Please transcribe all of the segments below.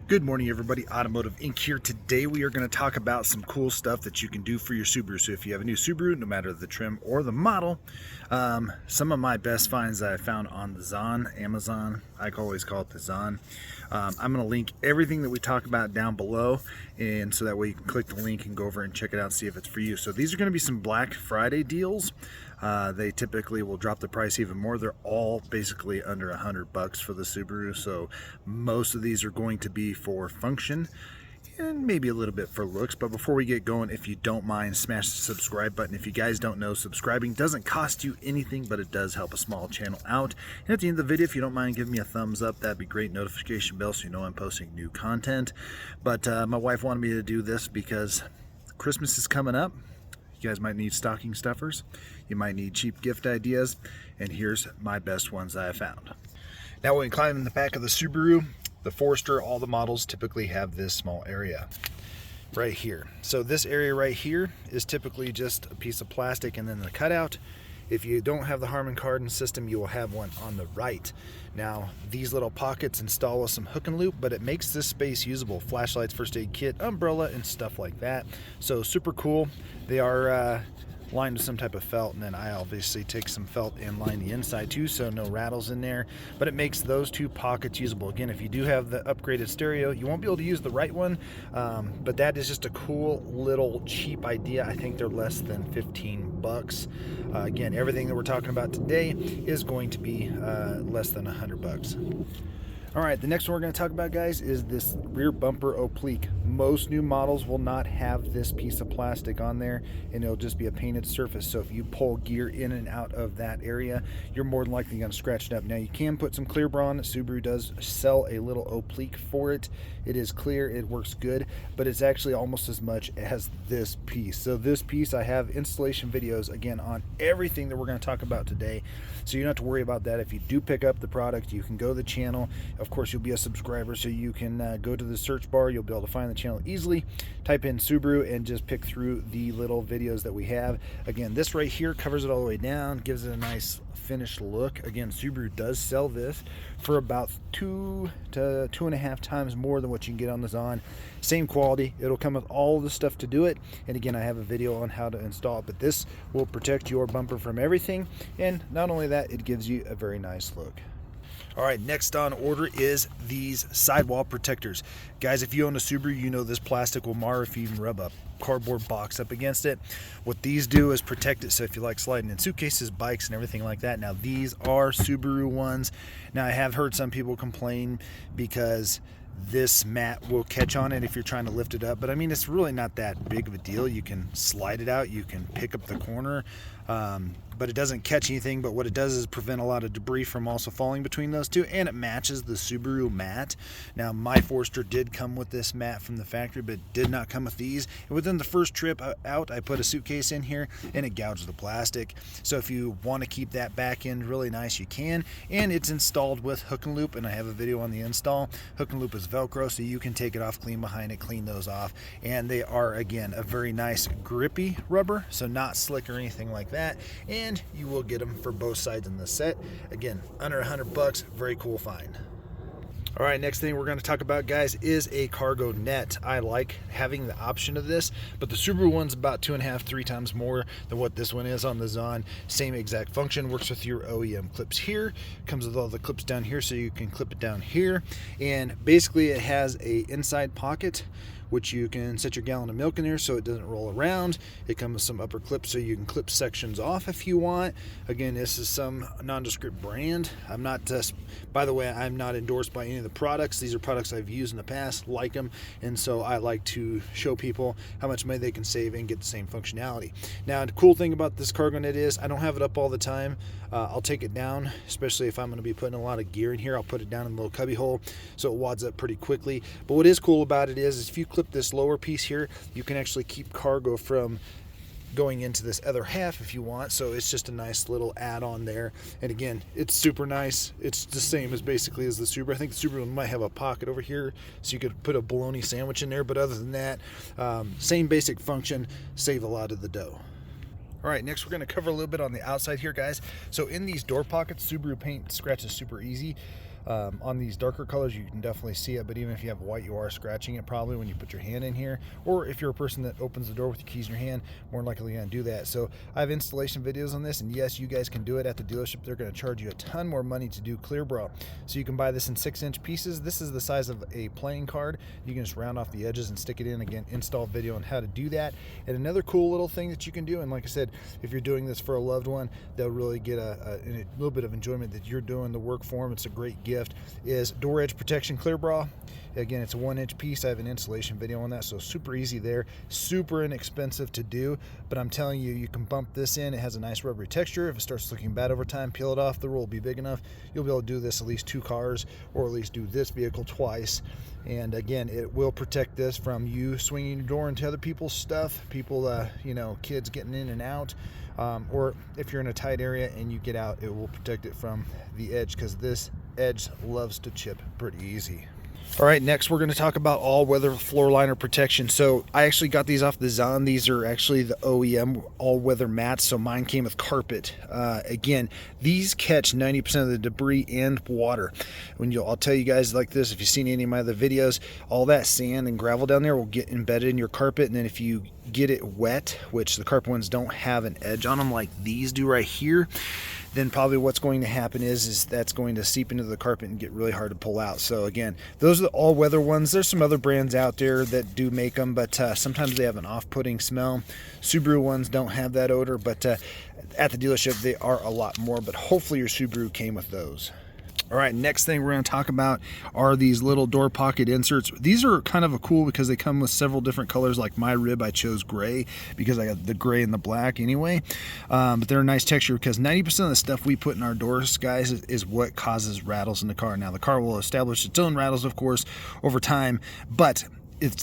Good morning, everybody. Automotive Inc. here. Today we are going to talk about some cool stuff that you can do for your Subaru. So if you have a new Subaru, no matter the trim or the model, some of my best finds that I found on the Zon, Amazon, I always call it the Zon. I'm going to link everything that we talk about down below, and so that way you can click the link and go over and check it out and see if it's for you. So these are going to be some Black Friday deals. They typically will drop the price even more. They're all basically under $100 for the Subaru, so most of these are going to be for function and maybe a little bit for looks. But before we get going, if you don't mind, smash the subscribe button. If you guys don't know, subscribing doesn't cost you anything, but it does help a small channel out. And at the end of the video, if you don't mind giving me a thumbs up, that'd be great. Notification bell so you know I'm posting new content. But my wife wanted me to do this because Christmas is coming up. You guys might need stocking stuffers. You might need cheap gift ideas. And here's my best ones that I found. Now when we climb in the back of the Subaru, the Forester, all the models typically have this small area right here. So this area right here is typically just a piece of plastic and then the cutout. If you don't have the Harman Kardon system, you will have one on the right. Now, these little pockets install with some hook and loop, but it makes this space usable. Flashlights, first aid kit, umbrella, and stuff like that. So super cool. They are lined with some type of felt, and then I obviously take some felt and line the inside too, so no rattles in there. But it makes those two pockets usable. Again, if you do have the upgraded stereo, you won't be able to use the right one, but that is just a cool little cheap idea. I think they're less than 15 bucks. Again, everything that we're talking about today is going to be less than 100 bucks. All right, the next one we're going to talk about, guys, is this rear bumper oblique. Most new models will not have this piece of plastic on there, and it'll just be a painted surface. So if you pull gear in and out of that area, you're more than likely going to scratch it up. Now, you can put some clear bra on it. Subaru does sell a little oblique for it. It is clear, it works good, but it's actually almost as much as this piece. So this piece, I have installation videos, again, on everything that we're going to talk about today. So you don't have to worry about that. If you do pick up the product, you can go to the channel. Of course, you'll be a subscriber, so you can go to the search bar. You'll be able to find the channel easily. Type in Subaru and just pick through the little videos that we have. Again, this right here covers it all the way down, gives it a nice finished look. Again, Subaru does sell this for about 2 to 2.5 times more than what you can get on the Zon. Same quality. It'll come with all the stuff to do it. And again, I have a video on how to install it, but this will protect your bumper from everything. And not only that, it gives you a very nice look. All right, next on order is these sidewall protectors. Guys, if you own a Subaru, you know this plastic will mar if you even rub a cardboard box up against it. What these do is protect it, so if you like sliding in suitcases, bikes, and everything like that. Now, these are Subaru ones. Now, I have heard some people complain because this mat will catch on it if you're trying to lift it up, but I mean, it's really not that big of a deal. You can slide it out, you can pick up the corner, but it doesn't catch anything. But what it does is prevent a lot of debris from also falling between those two, and it matches the Subaru mat. Now, my Forester did come with this mat from the factory, but did not come with these. And within the first trip out, I put a suitcase in here and it gouged the plastic. So if you want to keep that back end really nice, you can. And it's installed with hook and loop, and I have a video on the install. Hook and loop is Velcro, so you can take it off, clean behind it, clean those off. And they are, again, a very nice grippy rubber, so not slick or anything like that. And you will get them for both sides in the set. Again, under 100 bucks, very cool find. All right, next thing we're going to talk about, guys, is a cargo net. I like having the option of this, but the Subaru one's about 2.5, 3 times more than what this one is on the Zon. Same exact function, works with your OEM clips here, comes with all the clips down here, so you can clip it down here. And basically it has a inside pocket, which you can set your gallon of milk in there so it doesn't roll around. It comes with some upper clips so you can clip sections off if you want. Again, this is some nondescript brand. I'm not, by the way, I'm not endorsed by any of the products. These are products I've used in the past, like them, and so I like to show people how much money they can save and get the same functionality. Now, the cool thing about this cargo net is I don't have it up all the time. I'll take it down, especially if I'm going to be putting a lot of gear in here. I'll put it down in a little cubby hole so it wads up pretty quickly. But what is cool about it is if you clip this lower piece here, you can actually keep cargo from going into this other half if you want. So it's just a nice little add-on there. And again, it's super nice. It's the same as basically as the Subaru. I think the Subaru might have a pocket over here so you could put a bologna sandwich in there, but other than that, same basic function, save a lot of the dough. All right, next we're going to cover a little bit on the outside here, guys. So in these door pockets, Subaru paint scratches super easy. On these darker colors, you can definitely see it, but even if you have white, you are scratching it probably when you put your hand in here, or if you're a person that opens the door with your keys in your hand, more than likely going to do that. So I have installation videos on this, and yes, you guys can do it at the dealership. They're going to charge you a ton more money to do clear bra. So you can buy this in 6-inch pieces. This is the size of a playing card. You can just round off the edges and stick it in. Again, install video on how to do that. And another cool little thing that you can do, and like I said, if you're doing this for a loved one, they'll really get a little bit of enjoyment that you're doing the work for them. It's a great gift. Is door edge protection clear bra. Again, it's a 1-inch piece. I have an installation video on that, so super easy there, super inexpensive to do, but I'm telling you, you can bump this in. It has a nice rubbery texture. If it starts looking bad over time, peel it off. The roll will be big enough. You'll be able to do this at least 2 cars, or at least do this vehicle twice. And again, it will protect this from you swinging your door into other people's stuff, people, you know, kids getting in and out, or if you're in a tight area and you get out, it will protect it from the edge, because this edge loves to chip pretty easy. All right, next we're going to talk about all-weather floor liner protection. So I actually got these off the Zon. These are actually the OEM all-weather mats, so mine came with carpet. Again, these catch 90% of the debris and water. I'll tell you guys like this, if you've seen any of my other videos, all that sand and gravel down there will get embedded in your carpet, and then if you get it wet, which the carpet ones don't have an edge on them like these do right here, then probably what's going to happen is that's going to seep into the carpet and get really hard to pull out. So again, those are the all-weather ones. There's some other brands out there that do make them, but sometimes they have an off-putting smell. Subaru ones don't have that odor, but at the dealership they are a lot more, but hopefully your Subaru came with those. All right, next thing we're going to talk about are these little door pocket inserts. These are kind of a cool because they come with several different colors. Like my rib, I chose gray because I got the gray and the black anyway. But they're a nice texture because 90% of the stuff we put in our doors, guys, is what causes rattles in the car. Now, the car will establish its own rattles, of course, over time, but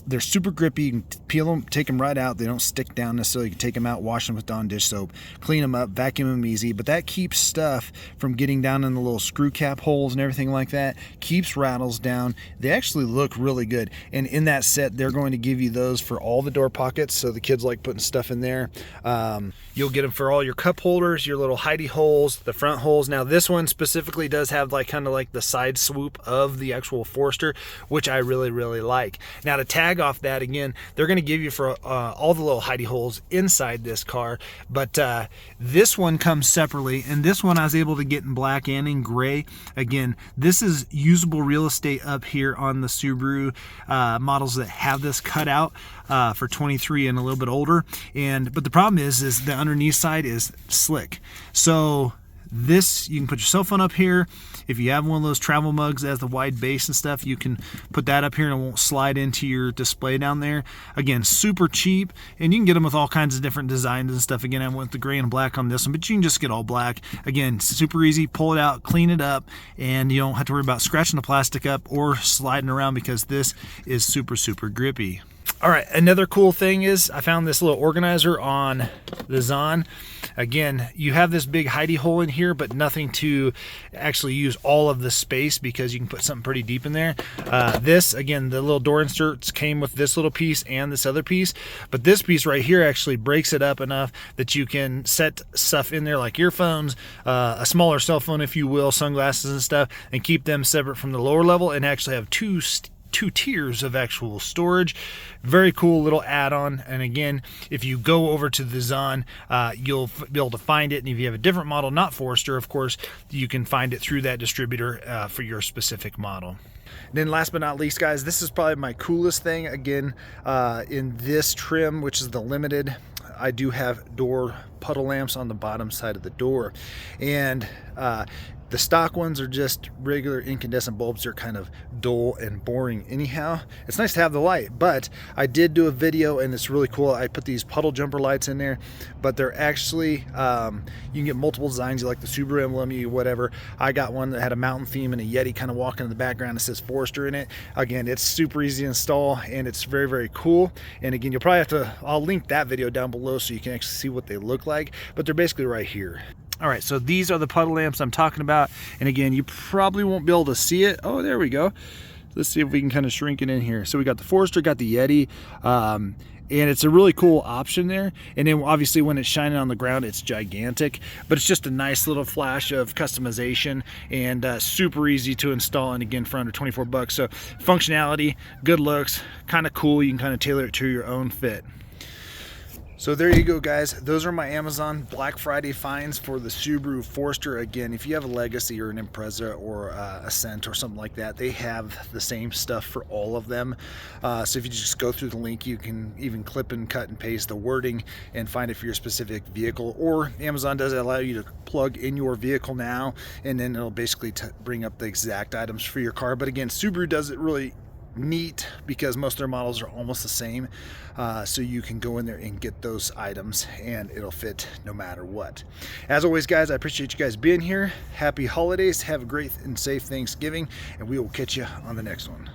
they're super grippy. You can peel them, take them right out. They don't stick down necessarily. You can take them out, wash them with Dawn dish soap, clean them up, vacuum them easy, but that keeps stuff from getting down in the little screw cap holes and everything like that. Keeps rattles down. They actually look really good, and in that set they're going to give you those for all the door pockets, so the kids like putting stuff in there. You'll get them for all your cup holders, your little hidey holes, the front holes. Now this one specifically does have like kind of like the side swoop of the actual Forester, which I really like. Now to tag off that, again, they're going to give you for all the little hidey holes inside this car, but this one comes separately, and this one I was able to get in black and in gray. Again, this is usable real estate up here on the Subaru models that have this cut out for 23 and a little bit older. But the problem is the underneath side is slick. So this, you can put your cell phone up here. If you have one of those travel mugs that has the wide base and stuff, you can put that up here and it won't slide into your display down there. Again, super cheap, and you can get them with all kinds of different designs and stuff. Again, I went with the gray and black on this one, but you can just get all black. Again, super easy, pull it out, clean it up, and you don't have to worry about scratching the plastic up or sliding around because this is super grippy. All right, another cool thing is I found this little organizer on the Zon. Again, you have this big hidey hole in here, but nothing to actually use all of the space because you can put something pretty deep in there. This, again, the little door inserts came with this little piece and this other piece, but this piece right here actually breaks it up enough that you can set stuff in there like earphones, a smaller cell phone, if you will, sunglasses and stuff, and keep them separate from the lower level and actually have two tiers of actual storage. Very cool little add-on. And again, if you go over to the Zon, you'll be able to find it, and if you have a different model, not Forester, of course, you can find it through that distributor for your specific model. Then last but not least, guys, this is probably my coolest thing. Again, in this trim, which is the limited, I do have door puddle lamps on the bottom side of the door, and the stock ones are just regular incandescent bulbs. They're kind of dull and boring anyhow. It's nice to have the light, but I did do a video and it's really cool. I put these puddle jumper lights in there, but they're actually, you can get multiple designs. You like the Subaru emblem, you whatever. I got one that had a mountain theme and a Yeti kind of walking in the background that says Forester in it. Again, it's super easy to install and it's very cool. And again, you'll probably have to, I'll link that video down below so you can actually see what they look like, but they're basically right here. All right, so these are the puddle lamps I'm talking about. And again, you probably won't be able to see it. Oh, there we go. Let's see if we can kind of shrink it in here. So we got the Forester, got the Yeti, and it's a really cool option there. And then obviously when it's shining on the ground, it's gigantic, but it's just a nice little flash of customization and super easy to install, and again for under 24 bucks. So functionality, good looks, kind of cool. You can kind of tailor it to your own fit. So there you go, guys. Those are my Amazon Black Friday finds for the Subaru Forester. Again, if you have a Legacy or an Impreza or a Ascent or something like that, they have the same stuff for all of them. So if you just go through the link, you can even clip and cut and paste the wording and find it for your specific vehicle. Or Amazon does allow you to plug in your vehicle now, and then it'll basically bring up the exact items for your car. But again, Subaru does it really neat because most of their models are almost the same, so you can go in there and get those items and it'll fit no matter what. As always, guys, I appreciate you guys being here. Happy holidays, have a great and safe Thanksgiving, and we will catch you on the next one.